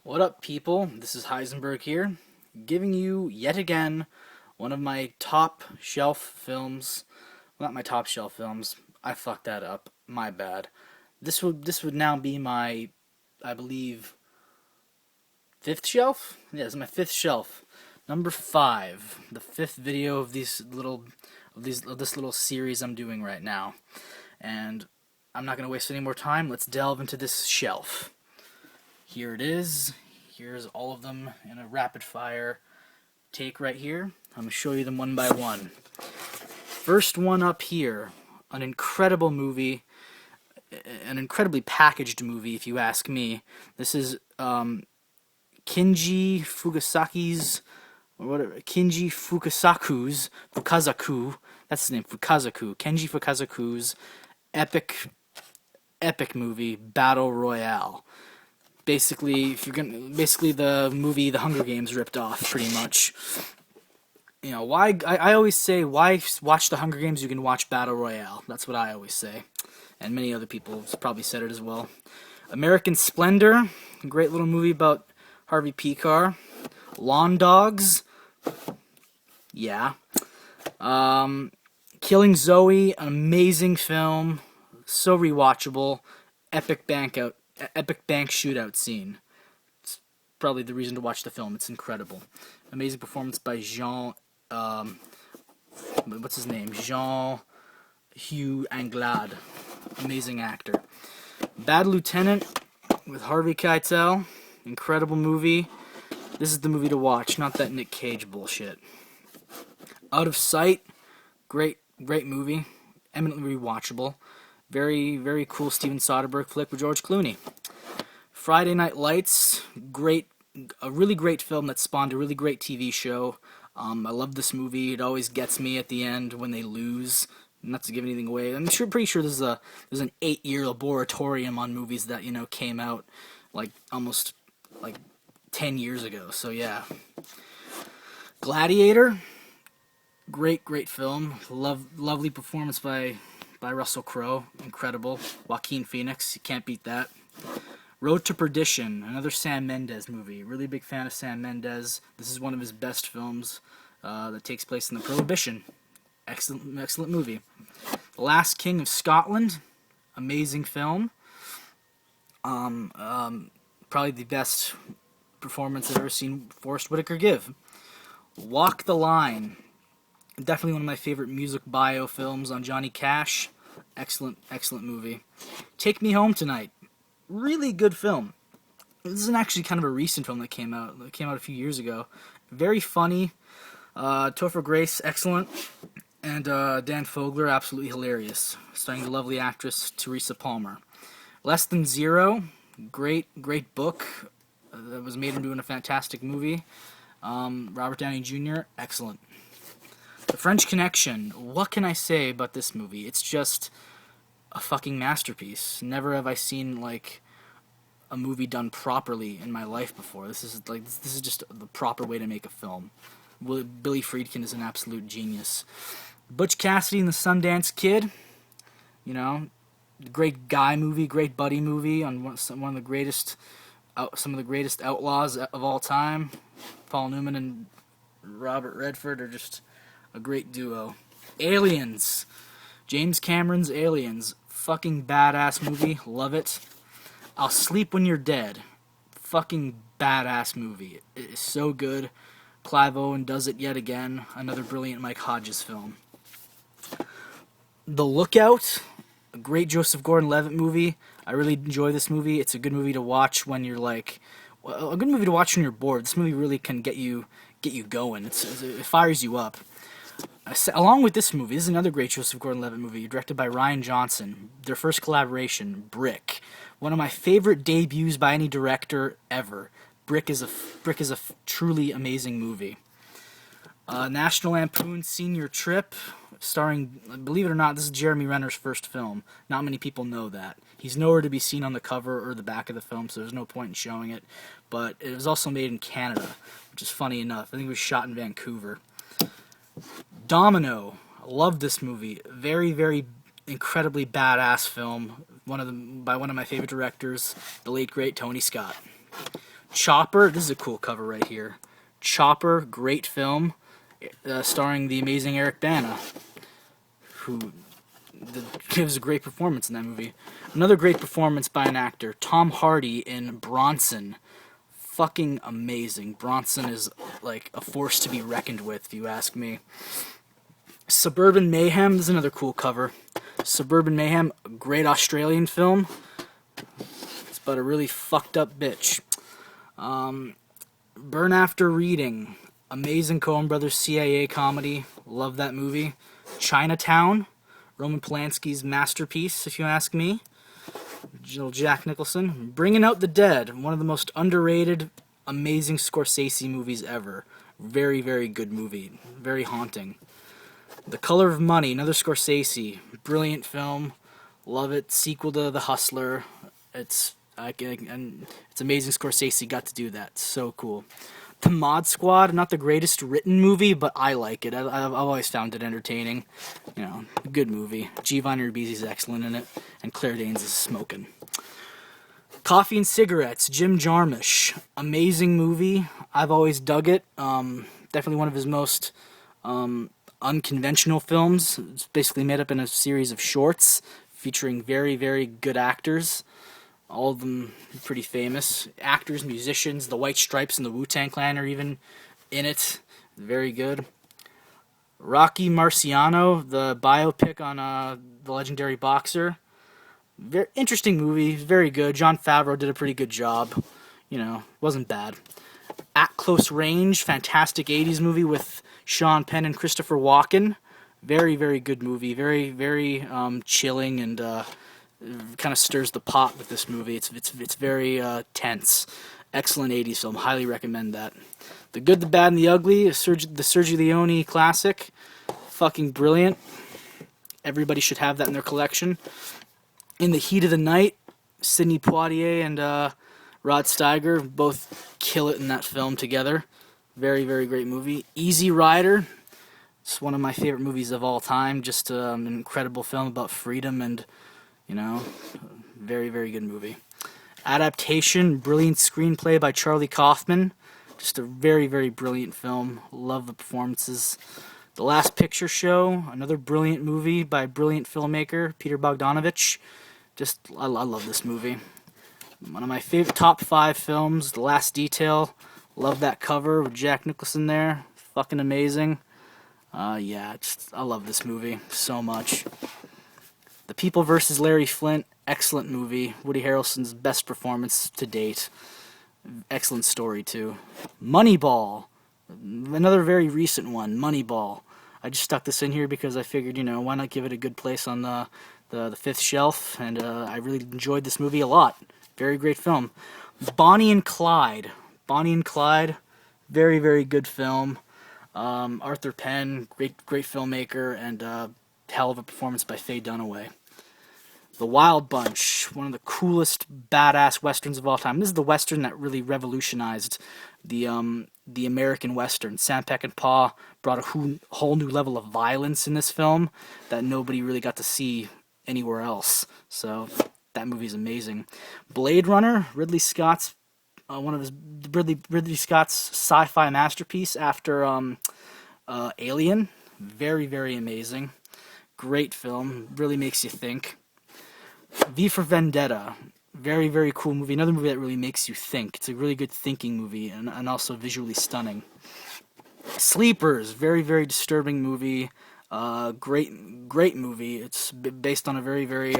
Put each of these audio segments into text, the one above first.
What up, people? This is Heisenberg here, giving you yet again one of my top shelf films. Well, not my top shelf films. I fucked that up. My bad. This would now be my, I believe, fifth shelf. Yeah, it's my fifth shelf. Number 5, the fifth video of this little series I'm doing right now, and I'm not gonna waste any more time. Let's delve into this shelf. Here it is. Here's all of them in a rapid fire take right here. I'm going to show you them one by one. First one up here, an incredible movie, an incredibly packaged movie if you ask me. This is Kinji Fukasaku's, that's his name, Kenji Fukasaku's epic movie, Battle Royale. Basically, the movie The Hunger Games ripped off, pretty much. You know, I always say, why watch The Hunger Games? You can watch Battle Royale. That's what I always say. And many other people have probably said it as well. American Splendor, a great little movie about Harvey Pekar. Lawn Dogs, yeah. Killing Zoe, an amazing film, so rewatchable. Epic bank shootout scene. It's probably the reason to watch the film. It's incredible. Amazing performance by what's his name? Jean-Hugh Anglade. Amazing actor. Bad Lieutenant with Harvey Keitel. Incredible movie. This is the movie to watch, not that Nick Cage bullshit. Out of Sight. Great movie. Eminently rewatchable. Very, very cool Steven Soderbergh flick with George Clooney. Friday Night Lights, a really great film that spawned a really great TV show. I love this movie. It always gets me at the end when they lose. Not to give anything away. I'm pretty sure there's an 8-year laboratorium on movies that came out almost 10 years ago. So yeah. Gladiator, great film. Lovely performance by Russell Crowe, incredible. Joaquin Phoenix, you can't beat that. Road to Perdition, another Sam Mendes movie. Really big fan of Sam Mendes. This is one of his best films that takes place in the Prohibition. Excellent movie. The Last King of Scotland, amazing film. Probably the best performance I've ever seen Forrest Whitaker give. Walk the Line, definitely one of my favorite music bio films on Johnny Cash. Excellent movie. Take Me Home Tonight. Really good film. This is actually kind of a recent film that came out. It came out a few years ago. Very funny. Topher Grace, excellent. And Dan Fogler, absolutely hilarious. Starring the lovely actress Teresa Palmer. Less Than Zero. Great book. That was made into a fantastic movie. Robert Downey Jr., excellent. The French Connection. What can I say about this movie? It's just a fucking masterpiece. Never have I seen a movie done properly in my life before. This is just the proper way to make a film. Billy Friedkin is an absolute genius. Butch Cassidy and the Sundance Kid. Great guy movie, great buddy movie on some of the greatest outlaws of all time. Paul Newman and Robert Redford are just a great duo. Aliens. James Cameron's Aliens. Fucking badass movie. Love it. I'll Sleep When You're Dead. Fucking badass movie. It is so good. Clive Owen does it yet again. Another brilliant Mike Hodges film. The Lookout. A great Joseph Gordon-Levitt movie. I really enjoy this movie. It's a good movie to watch when you're a good movie to watch when you're bored. This movie really can get you going. It fires you up. Along with this movie, this is another great Joseph Gordon-Levitt movie, directed by Rian Johnson. Their first collaboration, Brick. One of my favorite debuts by any director ever. Brick is a truly amazing movie. National Lampoon Senior Trip, starring, believe it or not, this is Jeremy Renner's first film. Not many people know that. He's nowhere to be seen on the cover or the back of the film, so there's no point in showing it. But it was also made in Canada, which is funny enough. I think it was shot in Vancouver. Domino. I love this movie. Very incredibly badass film. By one of my favorite directors, the late great Tony Scott. Chopper, this is a cool cover right here. Chopper, great film, starring the amazing Eric Bana, who gives a great performance in that movie. Another great performance by an actor, Tom Hardy in Bronson. Fucking amazing. Bronson is like a force to be reckoned with, if you ask me. Suburban Mayhem, this is another cool cover. Suburban Mayhem, a great Australian film. It's about a really fucked up bitch. Burn After Reading, amazing Coen Brothers CIA comedy. Love that movie. Chinatown, Roman Polanski's masterpiece, if you ask me. Little Jack Nicholson. Bringing Out the Dead, one of the most underrated, amazing Scorsese movies ever. Very, very good movie. Very haunting. The Color of Money, another Scorsese. Brilliant film. Love it. Sequel to The Hustler. It's amazing Scorsese got to do that. So cool. The Mod Squad, not the greatest written movie, but I like it. I've always found it entertaining. You know, a good movie. Giovanni Ribisi's excellent in it, and Claire Danes is smoking. Coffee and Cigarettes, Jim Jarmusch, amazing movie. I've always dug it. Definitely one of his most unconventional films. It's basically made up in a series of shorts featuring very, very good actors. All of them pretty famous. Actors, musicians, the White Stripes and the Wu-Tang Clan are even in it. Very good. Rocky Marciano, the biopic on the legendary boxer. Very interesting movie, very good. Jon Favreau did a pretty good job. You know, wasn't bad. At Close Range, fantastic 80s movie with Sean Penn and Christopher Walken. Very, very good movie. Very, very chilling and kind of stirs the pot with this movie. It's very tense. Excellent 80s film. Highly recommend that. The Good, the Bad, and the Ugly, the Sergio Leone classic. Fucking brilliant. Everybody should have that in their collection. In the Heat of the Night, Sidney Poitier and Rod Steiger both kill it in that film together. Very, very great movie. Easy Rider. It's one of my favorite movies of all time. Just an incredible film about freedom and, you know, very, very good movie. Adaptation, brilliant screenplay by Charlie Kaufman. Just a very, very brilliant film. Love the performances. The Last Picture Show, another brilliant movie by a brilliant filmmaker, Peter Bogdanovich. I love this movie. One of my favorite top 5 films, The Last Detail. Love that cover with Jack Nicholson there. Fucking amazing. I love this movie so much. The People vs. Larry Flint, excellent movie. Woody Harrelson's best performance to date. Excellent story, too. Moneyball, another very recent one, Moneyball. I just stuck this in here because I figured, why not give it a good place on the fifth shelf, and I really enjoyed this movie a lot. Very great film. Bonnie and Clyde. Bonnie and Clyde, very, very good film. Arthur Penn, great filmmaker, and hell of a performance by Faye Dunaway. The Wild Bunch, one of the coolest, badass westerns of all time. This is the western that really revolutionized the American western. Sam Peckinpah brought a whole new level of violence in this film that nobody really got to see anywhere else. So that movie is amazing. Blade Runner, Ridley Scott's Ridley Scott's sci-fi masterpiece after Alien. Very, very amazing. Great film. Really makes you think. V for Vendetta. Very, very cool movie. Another movie that really makes you think. It's a really good thinking movie and also visually stunning. Sleepers. Very, very disturbing movie. Great movie. It's based on a very, very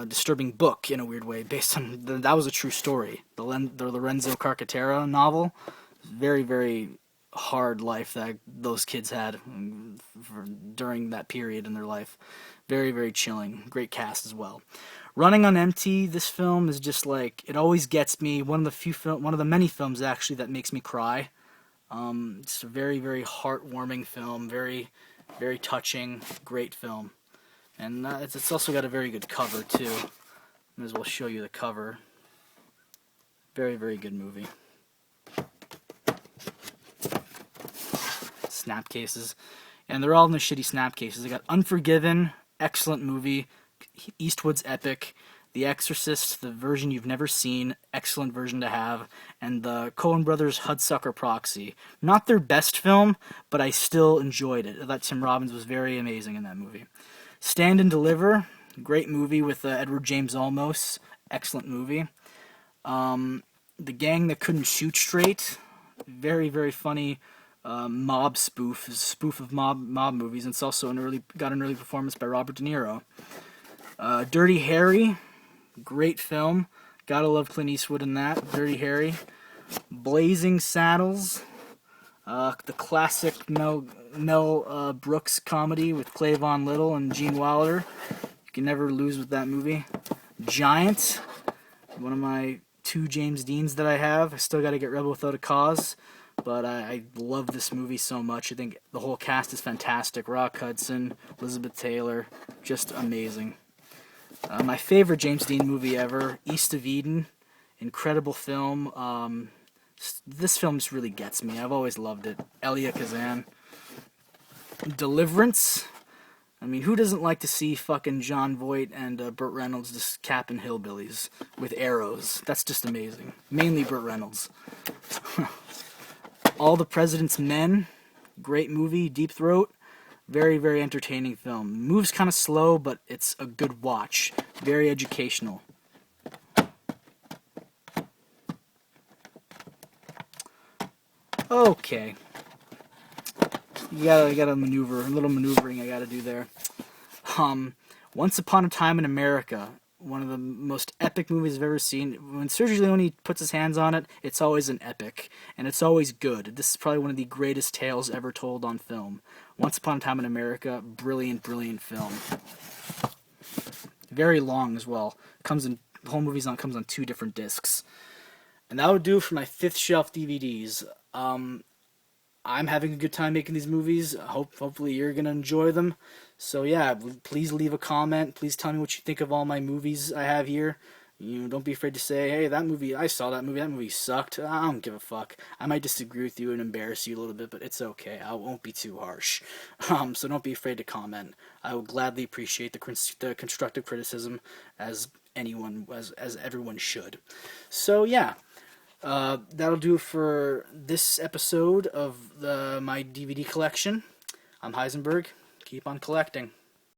disturbing book in a weird way. Based on that was a true story. The Lorenzo Carcaterra novel. Very, very hard life that those kids had during that period in their life. Very, very chilling. Great cast as well. Running on Empty, this film is just like, it always gets me. One of the many films actually that makes me cry. It's a very, very heartwarming film. Very, very touching. Great film. And it's also got a very good cover too. Might as well show you the cover. Very, very good movie. Snap cases. And they're all in the shitty snap cases. I got Unforgiven, excellent movie. Eastwood's epic. The Exorcist, the version you've never seen, excellent version to have, and the Coen Brothers Hudsucker Proxy. Not their best film, but I still enjoyed it. I thought Tim Robbins was very amazing in that movie. Stand and Deliver, great movie with Edward James Olmos, excellent movie. The Gang That Couldn't Shoot Straight, very, very funny mob spoof. It's a spoof of mob movies, and it's also got an early performance by Robert De Niro. Dirty Harry, great film. Gotta love Clint Eastwood in that. Dirty Harry. Blazing Saddles, the classic Mel Brooks comedy with Clavon Little and Gene Wilder. You can never lose with that movie. Giant, one of my 2 James Deans that I have. I still got to get Rebel Without a Cause, but I love this movie so much. I think the whole cast is fantastic. Rock Hudson, Elizabeth Taylor, just amazing. My favorite James Dean movie ever, East of Eden, incredible film. This film just really gets me. I've always loved it. Elia Kazan. Deliverance. I mean, who doesn't like to see fucking Jon Voight and Burt Reynolds just capping hillbillies with arrows? That's just amazing. Mainly Burt Reynolds. All the President's Men. Great movie. Deep Throat. Very, very entertaining film. Moves kind of slow, but it's a good watch. Very educational. Okay. You gotta maneuver, a little maneuvering I gotta do there. Once Upon a Time in America, one of the most epic movies I've ever seen. When Sergio Leone puts his hands on it, it's always an epic, and it's always good. This is probably one of the greatest tales ever told on film. Once Upon a Time in America, brilliant, brilliant film. Very long as well. The whole comes on 2 different discs. And that would do for my 5th shelf DVDs. I'm having a good time making these movies. Hopefully you're going to enjoy them. So yeah, please leave a comment. Please tell me what you think of all my movies I have here. Don't be afraid to say, hey, I saw that movie sucked. I don't give a fuck. I might disagree with you and embarrass you a little bit, but it's okay. I won't be too harsh. So don't be afraid to comment. I will gladly appreciate the constructive criticism as everyone should. So yeah. That'll do for this episode of my DVD collection. I'm Heisenberg. Keep on collecting.